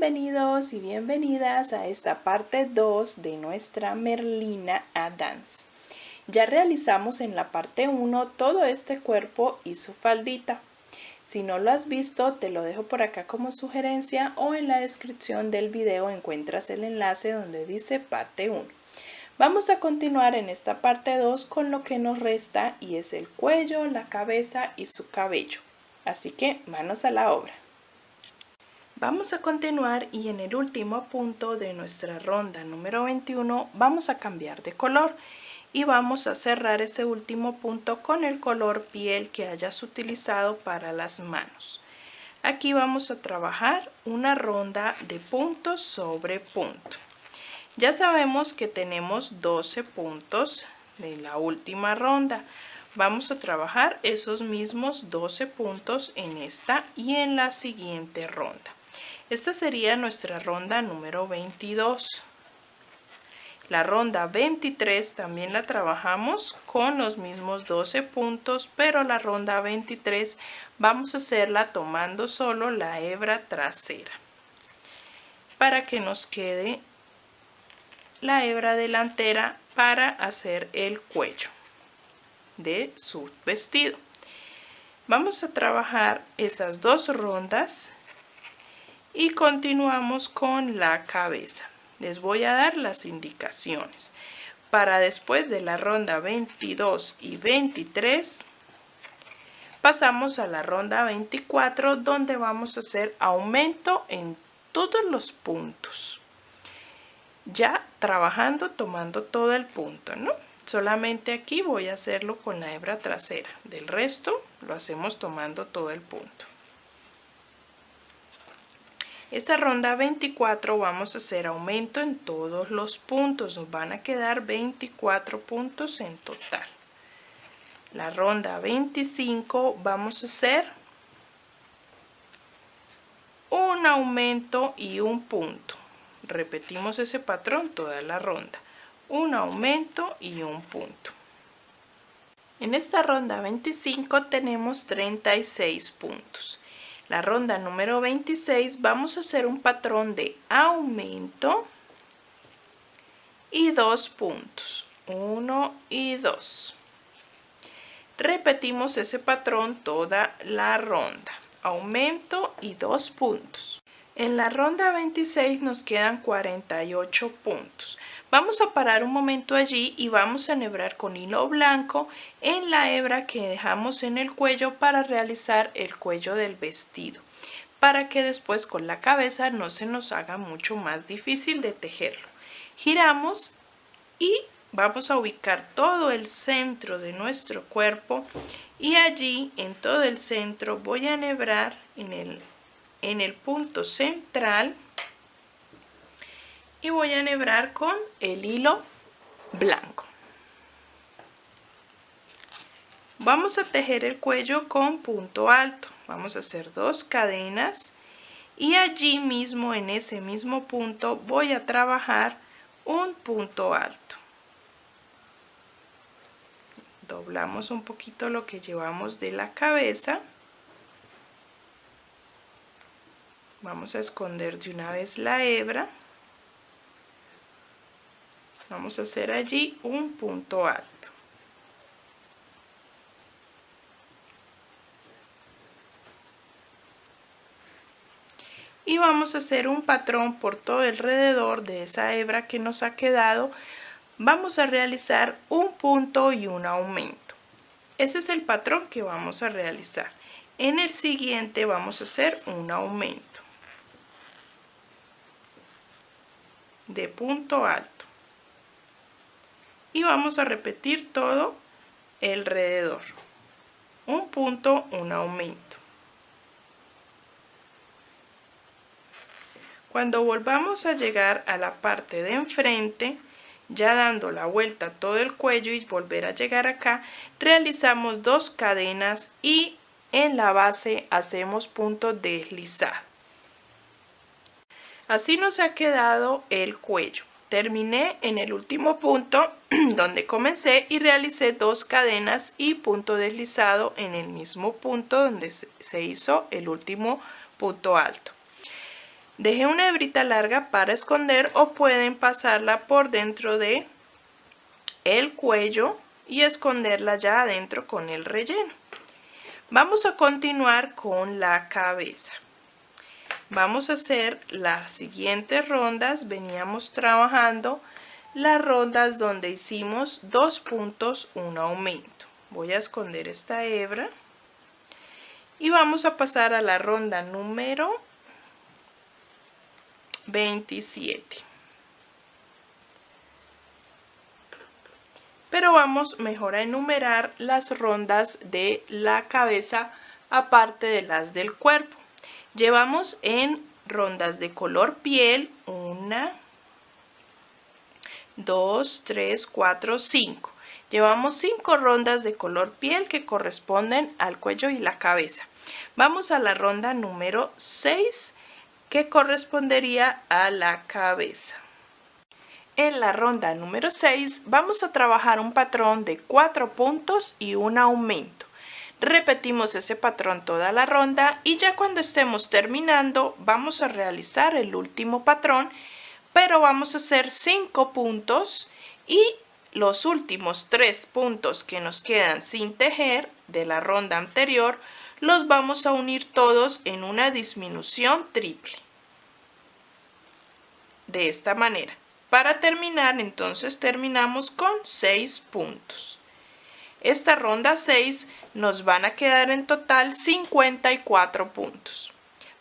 Bienvenidos y bienvenidas a esta parte 2 de nuestra Merlina Adams. Ya realizamos en la parte 1 todo este cuerpo y su faldita. Si no lo has visto, te lo dejo por acá como sugerencia o en la descripción del video encuentras el enlace donde dice parte 1. Vamos a continuar en esta parte 2 con lo que nos resta y es el cuello, la cabeza y su cabello. Así que manos a la obra. Vamos a continuar y en el último punto de nuestra ronda número 21 vamos a cambiar de color y vamos a cerrar ese último punto con el color piel que hayas utilizado para las manos. Aquí vamos a trabajar una ronda de puntos sobre punto. Ya sabemos que tenemos 12 puntos de la última ronda. Vamos a trabajar esos mismos 12 puntos en esta y en la siguiente ronda. Esta sería nuestra ronda número 22. La ronda 23 también la trabajamos con los mismos 12 puntos, pero la ronda 23 vamos a hacerla tomando solo la hebra trasera para que nos quede la hebra delantera para hacer el cuello de su vestido. Vamos a trabajar esas dos rondas y continuamos con la cabeza. Les voy a dar las indicaciones. Para después de la ronda 22 y 23, pasamos a la ronda 24, donde vamos a hacer aumento en todos los puntos. Ya trabajando, tomando todo el punto, ¿no? Solamente aquí voy a hacerlo con la hebra trasera. Del resto lo hacemos tomando todo el punto. Esta ronda 24 vamos a hacer aumento en todos los puntos. Nos van a quedar 24 puntos en total. La ronda 25 vamos a hacer un aumento y un punto. Repetimos ese patrón toda la ronda. Un aumento y un punto. En esta ronda 25 tenemos 36 puntos. La ronda número 26 vamos a hacer un patrón de aumento y 2 puntos, 1 y 2. Repetimos ese patrón toda la ronda, aumento y 2 puntos. En la ronda 26 nos quedan 48 puntos. Vamos a parar un momento allí y vamos a enhebrar con hilo blanco en la hebra que dejamos en el cuello para realizar el cuello del vestido, para que después con la cabeza no se nos haga mucho más difícil de tejerlo. Giramos y vamos a ubicar todo el centro de nuestro cuerpo y allí en todo el centro voy a enhebrar en el punto central y voy a enhebrar con el hilo blanco. Vamos a tejer el cuello con punto alto. Vamos a hacer 2 cadenas y allí mismo en ese mismo punto voy a trabajar un punto alto. Doblamos un poquito lo que llevamos de la cabeza. Vamos a esconder de una vez la hebra. Vamos a hacer allí un punto alto. Y vamos a hacer un patrón por todo alrededor de esa hebra que nos ha quedado. Vamos a realizar un punto y un aumento. Ese es el patrón que vamos a realizar. En el siguiente vamos a hacer un aumento de punto alto. Y vamos a repetir todo alrededor. Un punto, un aumento. Cuando volvamos a llegar a la parte de enfrente, ya dando la vuelta a todo el cuello y volver a llegar acá, realizamos 2 cadenas y en la base hacemos punto deslizado. Así nos ha quedado el cuello. Terminé en el último punto donde comencé y realicé 2 cadenas y punto deslizado en el mismo punto donde se hizo el último punto alto. Deje una hebrita larga para esconder o pueden pasarla por dentro de el cuello y esconderla ya adentro con el relleno. Vamos a continuar con la cabeza. Vamos a hacer las siguientes rondas. Veníamos trabajando las rondas donde hicimos 2 puntos, un aumento. Voy a esconder esta hebra y vamos a pasar a la ronda número 27. Pero vamos mejor a enumerar las rondas de la cabeza aparte de las del cuerpo. Llevamos en rondas de color piel 1, 2, 3, 4, 5. Llevamos 5 rondas de color piel que corresponden al cuello y la cabeza. Vamos a la ronda número 6 que correspondería a la cabeza. En la ronda número 6 vamos a trabajar un patrón de 4 puntos y un aumento. Repetimos ese patrón toda la ronda y ya cuando estemos terminando vamos a realizar el último patrón, pero vamos a hacer 5 puntos y los últimos 3 puntos que nos quedan sin tejer de la ronda anterior los vamos a unir todos en una disminución triple. De esta manera. Para terminar, entonces terminamos con 6 puntos. Esta ronda 6 nos van a quedar en total 54 puntos.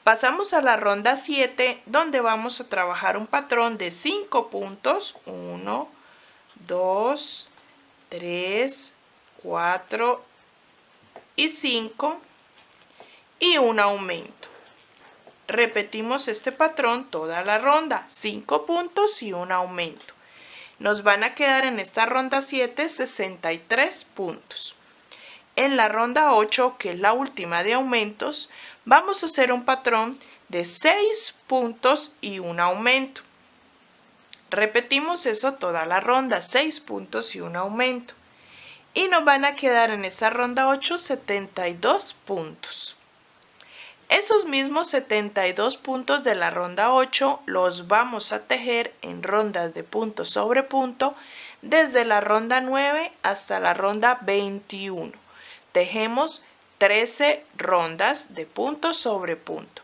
Pasamos a la ronda 7, donde vamos a trabajar un patrón de 5 puntos. 1, 2, 3, 4 y 5 y un aumento. Repetimos este patrón toda la ronda, 5 puntos y un aumento. Nos van a quedar en esta ronda 7 63 puntos. En la ronda 8, que es la última de aumentos, vamos a hacer un patrón de 6 puntos y un aumento. Repetimos eso toda la ronda, 6 puntos y un aumento. Y nos van a quedar en esta ronda 8 72 puntos. Esos mismos 72 puntos de la ronda 8 los vamos a tejer en rondas de punto sobre punto desde la ronda 9 hasta la ronda 21. Tejemos 13 rondas de punto sobre punto.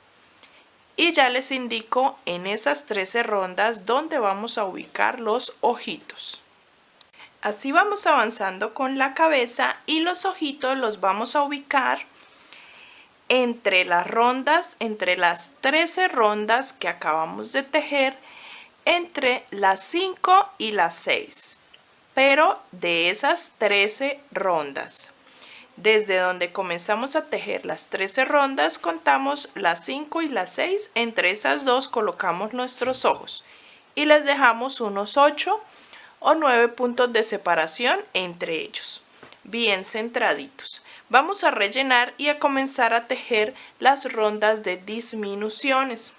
Y ya les indico en esas 13 rondas dónde vamos a ubicar los ojitos. Así vamos avanzando con la cabeza y los ojitos los vamos a ubicar entre las rondas, entre las 13 rondas que acabamos de tejer, entre las 5 y las 6. Pero de esas 13 rondas, desde donde comenzamos a tejer las 13 rondas, contamos las 5 y las 6. Entre esas dos colocamos nuestros ojos y les dejamos unos 8 o 9 puntos de separación entre ellos, bien centraditos. Vamos a rellenar y a comenzar a tejer las rondas de disminuciones.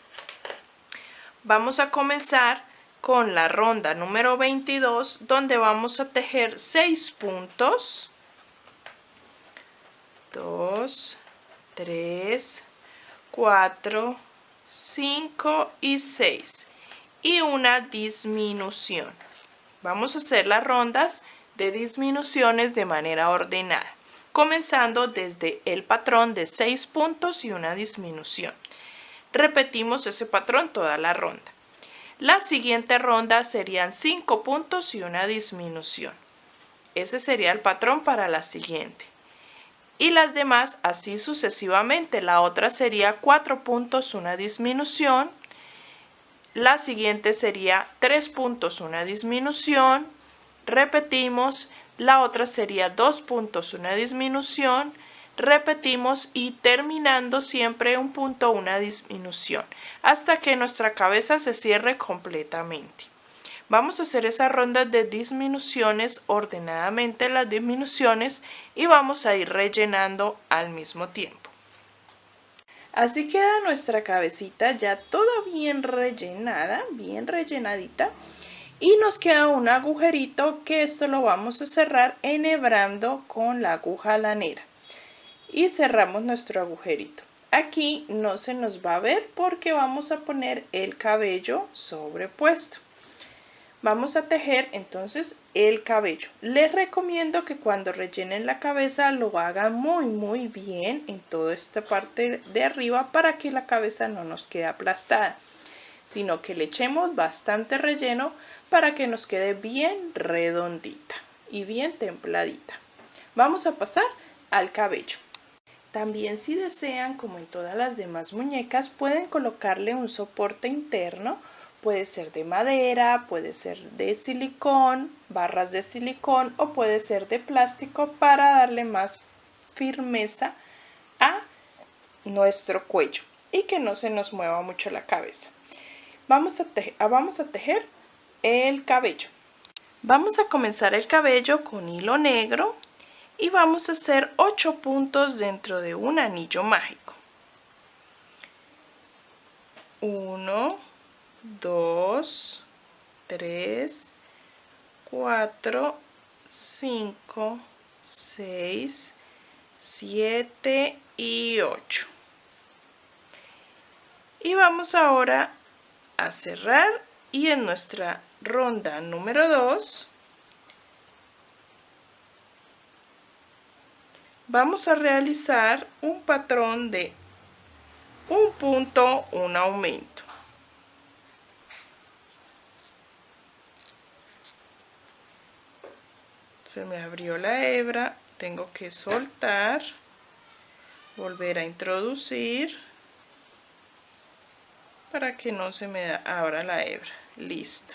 Vamos a comenzar con la ronda número 22, donde vamos a tejer 6 puntos. 2, 3, 4, 5 y 6. Y una disminución. Vamos a hacer las rondas de disminuciones de manera ordenada, comenzando desde el patrón de 6 puntos y una disminución. Repetimos ese patrón toda la ronda. La siguiente ronda serían 5 puntos y una disminución. Ese sería el patrón para la siguiente. Y las demás así sucesivamente. La otra sería 4 puntos, una disminución. La siguiente sería 3 puntos, una disminución. Repetimos. La otra sería 2 puntos, una disminución. Repetimos y terminando siempre un punto, una disminución, hasta que nuestra cabeza se cierre completamente. Vamos a hacer esas rondas de disminuciones ordenadamente, las disminuciones, y vamos a ir rellenando al mismo tiempo. Así queda nuestra cabecita ya toda bien rellenada, bien rellenadita. Y nos queda un agujerito que esto lo vamos a cerrar enhebrando con la aguja lanera. Y cerramos nuestro agujerito. Aquí no se nos va a ver porque vamos a poner el cabello sobrepuesto. Vamos a tejer entonces el cabello. Les recomiendo que cuando rellenen la cabeza lo hagan muy bien en toda esta parte de arriba para que la cabeza no nos quede aplastada, sino que le echemos bastante relleno para que nos quede bien redondita y bien templadita. Vamos a pasar al cabello. También, si desean, como en todas las demás muñecas, pueden colocarle un soporte interno. Puede ser de madera, puede ser de silicón, barras de silicón, o puede ser de plástico para darle más firmeza a nuestro cuello y que no se nos mueva mucho la cabeza. Vamos a tejer el cabello. Vamos a comenzar el cabello con hilo negro y vamos a hacer 8 puntos dentro de un anillo mágico. 1, 2, 3, 4, 5, 6, 7 y 8. Y vamos ahora a cerrar y en nuestra ronda número 2 vamos a realizar un patrón de un punto, un aumento. Se me abrió la hebra, tengo que soltar, volver a introducir para que no se me abra la hebra. Listo.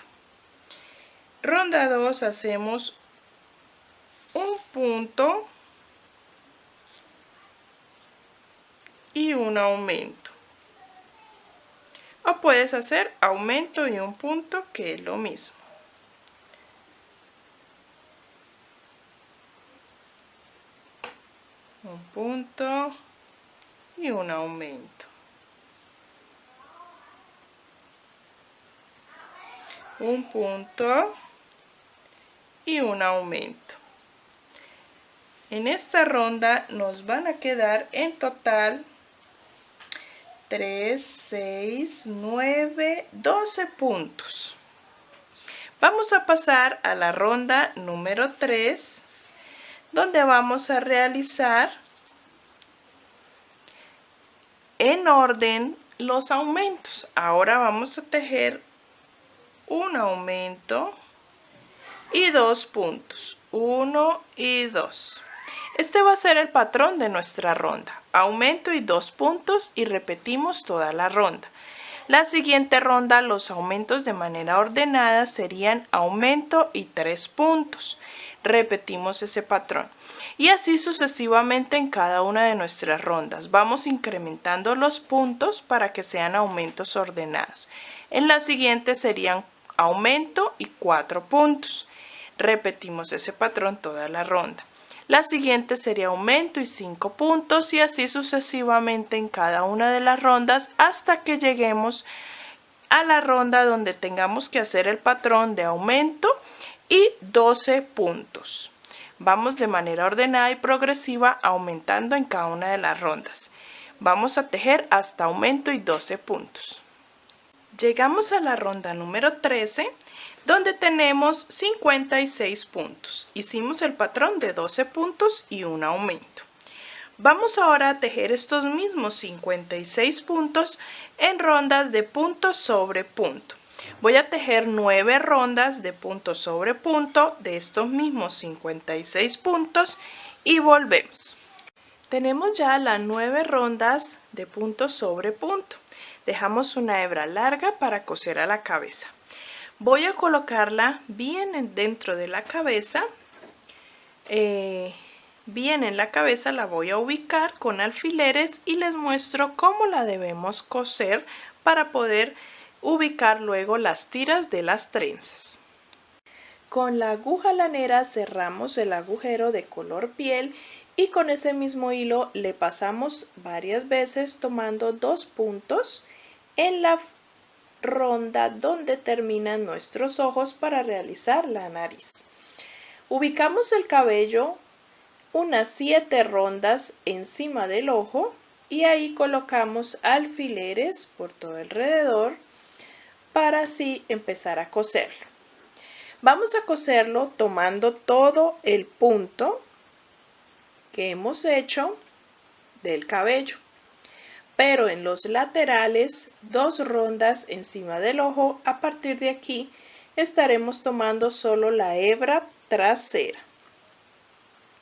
Ronda 2 hacemos un punto y un aumento. O puedes hacer aumento y un punto, que es lo mismo. Un punto y un aumento. Un punto y un aumento. En esta ronda nos van a quedar en total 3, 6, 9, 12 puntos. Vamos a pasar a la ronda número 3, donde vamos a realizar en orden los aumentos. Ahora vamos a tejer un aumento y 2 puntos, 1 y 2. Este va a ser el patrón de nuestra ronda, aumento y 2 puntos, y repetimos toda la ronda. La siguiente ronda, los aumentos de manera ordenada serían aumento y 3 puntos. Repetimos ese patrón y así sucesivamente en cada una de nuestras rondas. Vamos incrementando los puntos para que sean aumentos ordenados. En la siguiente serían aumento y 4 puntos. Repetimos ese patrón toda la ronda. La siguiente sería aumento y 5 puntos, y así sucesivamente en cada una de las rondas hasta que lleguemos a la ronda donde tengamos que hacer el patrón de aumento y 12 puntos. Vamos de manera ordenada y progresiva aumentando en cada una de las rondas. Vamos a tejer hasta aumento y 12 puntos. Llegamos a la ronda número 13, donde tenemos 56 puntos. Hicimos el patrón de 12 puntos y un aumento. Vamos ahora a tejer estos mismos 56 puntos en rondas de punto sobre punto. Voy a tejer 9 rondas de punto sobre punto de estos mismos 56 puntos y volvemos. Tenemos ya las 9 rondas de punto sobre punto. Dejamos una hebra larga para coser a la cabeza. Voy a colocarla bien dentro de la cabeza, bien en la cabeza la voy a ubicar con alfileres y les muestro cómo la debemos coser para poder ubicar luego las tiras de las trenzas. Con la aguja lanera cerramos el agujero de color piel y con ese mismo hilo le pasamos varias veces tomando 2 puntos en la ronda donde terminan nuestros ojos para realizar la nariz. Ubicamos el cabello unas 7 rondas encima del ojo y ahí colocamos alfileres por todo alrededor para así empezar a coserlo. Vamos a coserlo tomando todo el punto que hemos hecho del cabello, pero en los laterales 2 rondas encima del ojo. A partir de aquí estaremos tomando solo la hebra trasera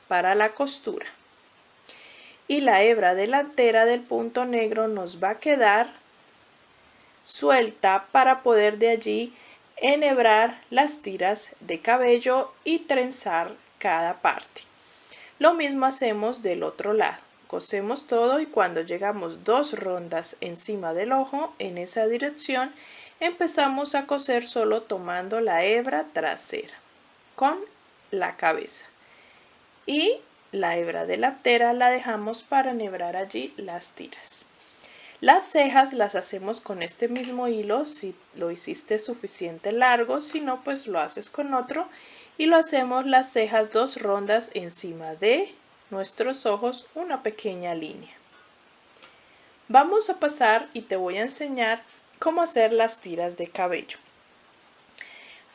para la costura y la hebra delantera del punto negro nos va a quedar suelta para poder de allí enhebrar las tiras de cabello y trenzar cada parte. Lo mismo hacemos del otro lado. Cosemos todo y cuando llegamos 2 rondas encima del ojo en esa dirección empezamos a coser solo tomando la hebra trasera con la cabeza y la hebra delantera la dejamos para enhebrar allí las tiras. Las cejas las hacemos con este mismo hilo si lo hiciste suficiente largo, si no pues lo haces con otro y lo hacemos las cejas 2 rondas encima de nuestros ojos, una pequeña línea. Vamos a pasar y te voy a enseñar cómo hacer las tiras de cabello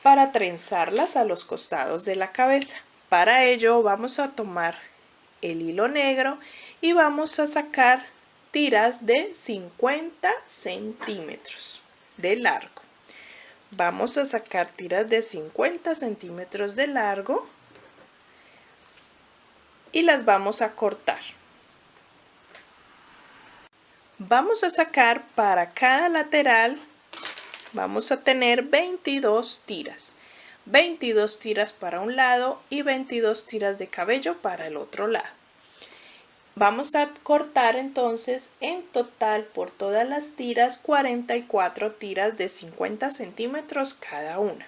para trenzarlas a los costados de la cabeza. Para ello vamos a tomar el hilo negro y vamos a sacar tiras de 50 centímetros de largo. Vamos a sacar tiras de 50 centímetros de largo y las vamos a cortar. Vamos a sacar para cada lateral, vamos a tener 22 tiras. 22 tiras para un lado y 22 tiras de cabello para el otro lado. Vamos a cortar entonces en total por todas las tiras 44 tiras de 50 centímetros cada una.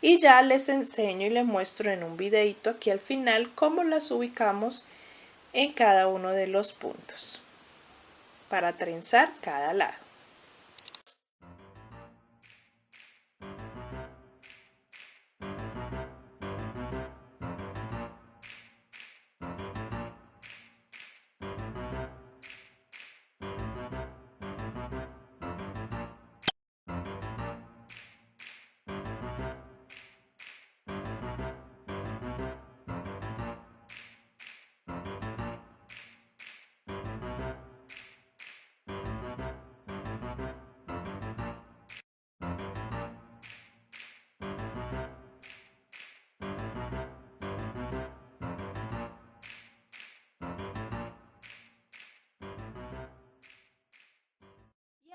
Y ya les enseño y les muestro en un videito aquí al final cómo las ubicamos en cada uno de los puntos para trenzar cada lado.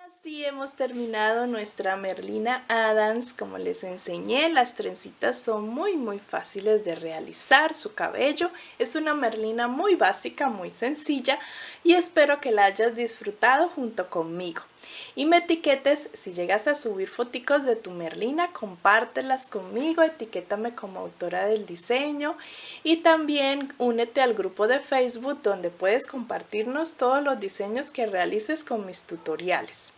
Así hemos terminado nuestra Merlina Adams. Como les enseñé, las trencitas son muy fáciles de realizar. Su cabello es una Merlina muy básica, muy sencilla y espero que la hayas disfrutado junto conmigo. Y me etiquetes si llegas a subir foticos de tu Merlina, compártelas conmigo, etiquétame como autora del diseño y también únete al grupo de Facebook donde puedes compartirnos todos los diseños que realices con mis tutoriales.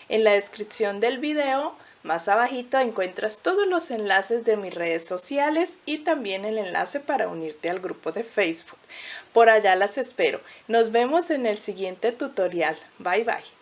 En la descripción del video, más abajito encuentras todos los enlaces de mis redes sociales y también el enlace para unirte al grupo de Facebook. Por allá las espero. Nos vemos en el siguiente tutorial. Bye bye.